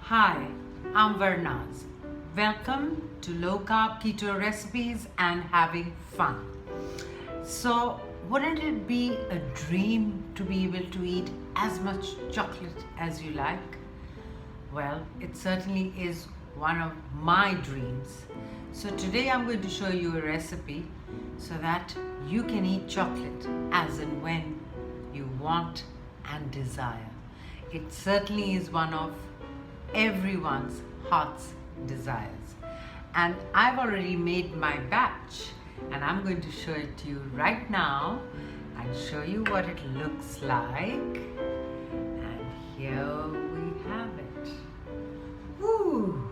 Hi, I'm Varnaz. Welcome to Low Carb Keto Recipes and Having Fun. So, wouldn't it be a dream to be able to eat as much chocolate as you like? Well, it certainly is one of my dreams. So today I'm going to show you a recipe so that you can eat chocolate as and when you want and desire. It certainly is one of everyone's heart's desires. And I've already made my batch and I'm going to show it to you right now and show you what it looks like. And here we have it. Woo!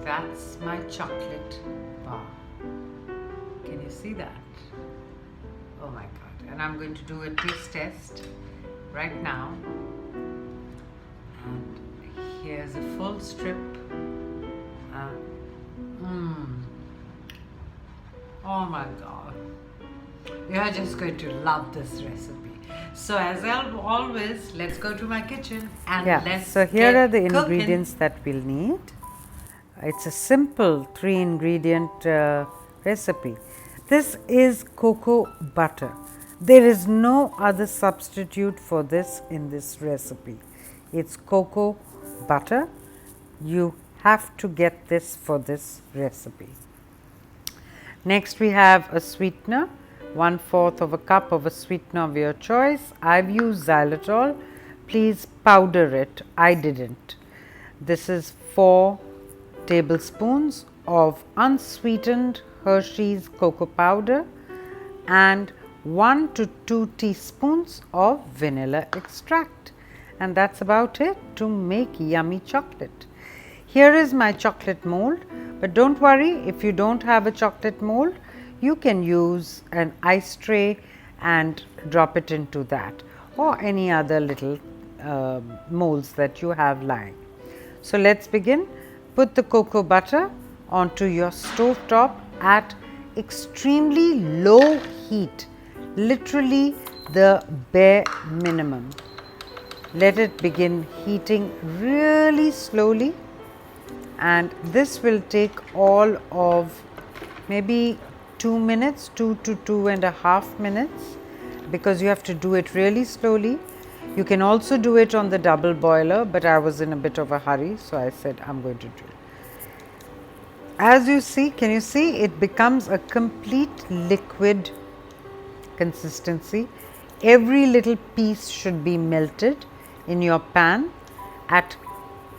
That's my chocolate bar. Can you see that? Oh my God. And I'm going to do a taste test right now. And here's a full strip. Oh my God. You're just going to love this recipe. So as always, let's go to my kitchen and let's So here are the cooking. ingredients that we'll need. It's a simple 3-ingredient recipe. This is cocoa butter. There is no other substitute for this in this recipe. It's cocoa butter. You have to get this for this recipe. Next we have a sweetener, 1/4 of a cup of a sweetener of your choice. I've used xylitol. Please powder it. I didn't. This is 4 tablespoons of unsweetened Hershey's cocoa powder and 1 to 2 teaspoons of vanilla extract, and that's about it to make yummy chocolate. Here is my chocolate mold, but don't worry if you don't have a chocolate mold, you can use an ice tray and drop it into that or any other little molds that you have lying. So let's begin. Put the cocoa butter onto your stove top at extremely low heat, literally the bare minimum. Let it begin heating really slowly, and this will take all of maybe 2 minutes, 2 to 2.5 minutes, because you have to do it really slowly. You can also do it on the double boiler, but I was in a bit of a hurry, so I said I'm going to do it. As you see, can you see it becomes a complete liquid consistency. Every little piece should be melted in your pan at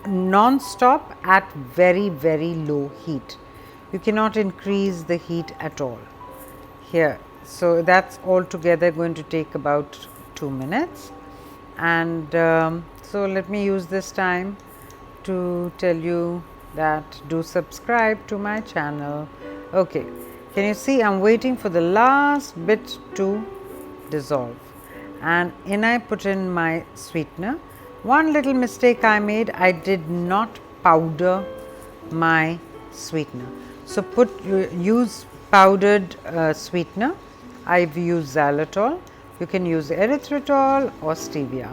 non-stop at very low heat. You cannot increase the heat at all here. So that's all together going to take about 2 minutes. And so let me use this time to tell you that do subscribe to my channel. Okay, can you see I'm waiting for the last bit to dissolve, and in I put in my sweetener. One little mistake I made, I did not powder my sweetener. So use powdered sweetener. I've used xylitol. You can use erythritol or stevia.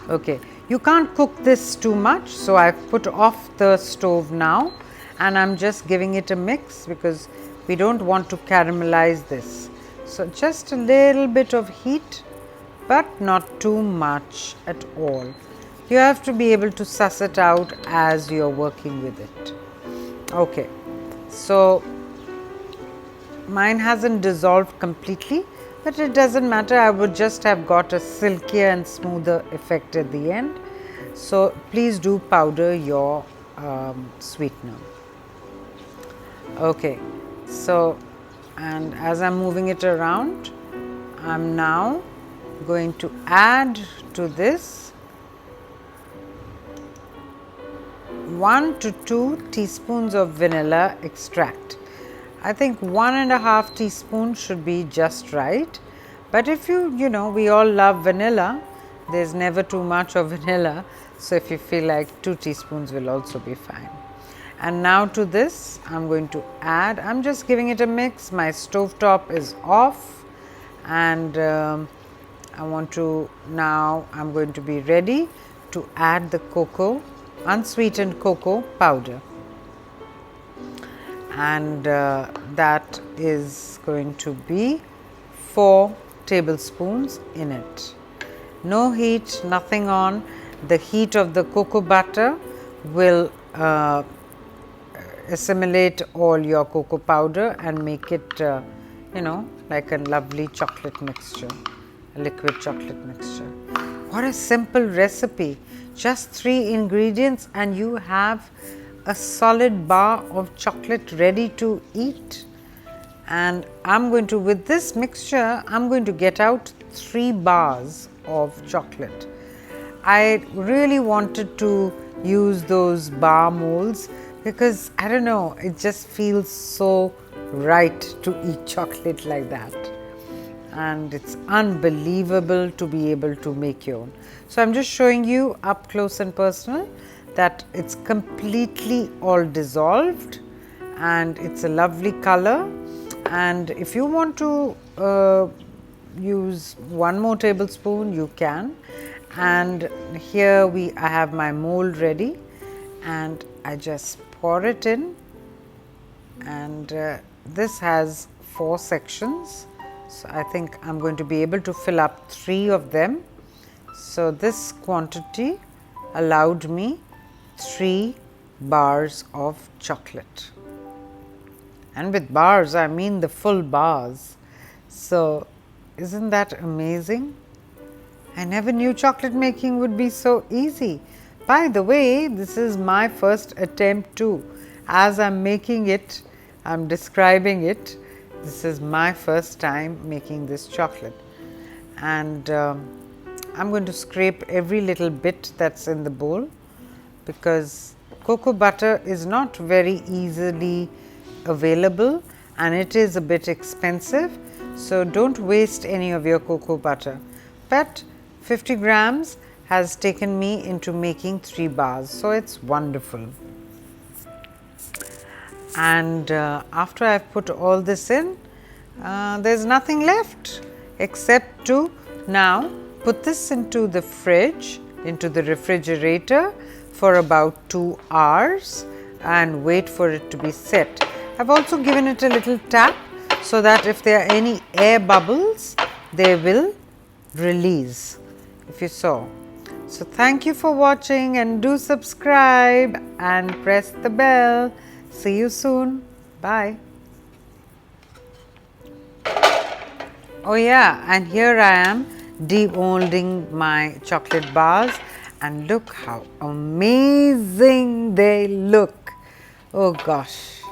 Okay, you can't cook this too much, so I've put off the stove now and I'm just giving it a mix because we don't want to caramelize this. So just a little bit of heat, but not too much at all. You have to be able to suss it out as you're working with it. Okay, so mine hasn't dissolved completely, but it doesn't matter. I would just have got a silkier and smoother effect at the end. So please do powder your sweetener. Okay, so and as I'm moving it around, I'm now going to add to this 1 to 2 teaspoons of vanilla extract. I think 1.5 teaspoons should be just right, but if you know, we all love vanilla, there's never too much of vanilla, so if you feel like 2 teaspoons will also be fine. And now to this I'm going to add, I'm just giving it a mix. My stove top is off, and I want to now, I'm going to be ready to add the cocoa, unsweetened cocoa powder, and that is going to be 4 tablespoons in it. No heat, nothing on. The heat of the cocoa butter will assimilate all your cocoa powder and make it like a lovely chocolate mixture, a liquid chocolate mixture. What a simple recipe, just 3 ingredients and you have a solid bar of chocolate ready to eat. And I'm going to, with this mixture, I'm going to get out 3 bars of chocolate. I really wanted to use those bar molds because I don't know, it just feels so right to eat chocolate like that. And it's unbelievable to be able to make your own. So I'm just showing you up close and personal that it's completely all dissolved and it's a lovely color. And if you want to use 1 more tablespoon, you can. And here I have my mold ready and I just pour it in, and this has 4 sections. So I think I'm going to be able to fill up 3 of them. So this quantity allowed me 3 bars of chocolate. And with bars, I mean the full bars. So isn't that amazing? I never knew chocolate making would be so easy. By the way, this is my first attempt too. As I'm making it, I'm describing it. This is my first time making this chocolate. And I'm going to scrape every little bit that's in the bowl because cocoa butter is not very easily available and it is a bit expensive. So don't waste any of your cocoa butter. But 50 grams has taken me into making 3 bars. So it's wonderful. And after I've put all this in, there's nothing left except to now put this into the fridge, into the refrigerator for about 2 hours and wait for it to be set. I've also given it a little tap so that if there are any air bubbles, they will release, if you saw. So thank you for watching and do subscribe and press the bell. See you soon. Bye. Oh yeah, and here I am demolding my chocolate bars and look how amazing they look. Oh gosh.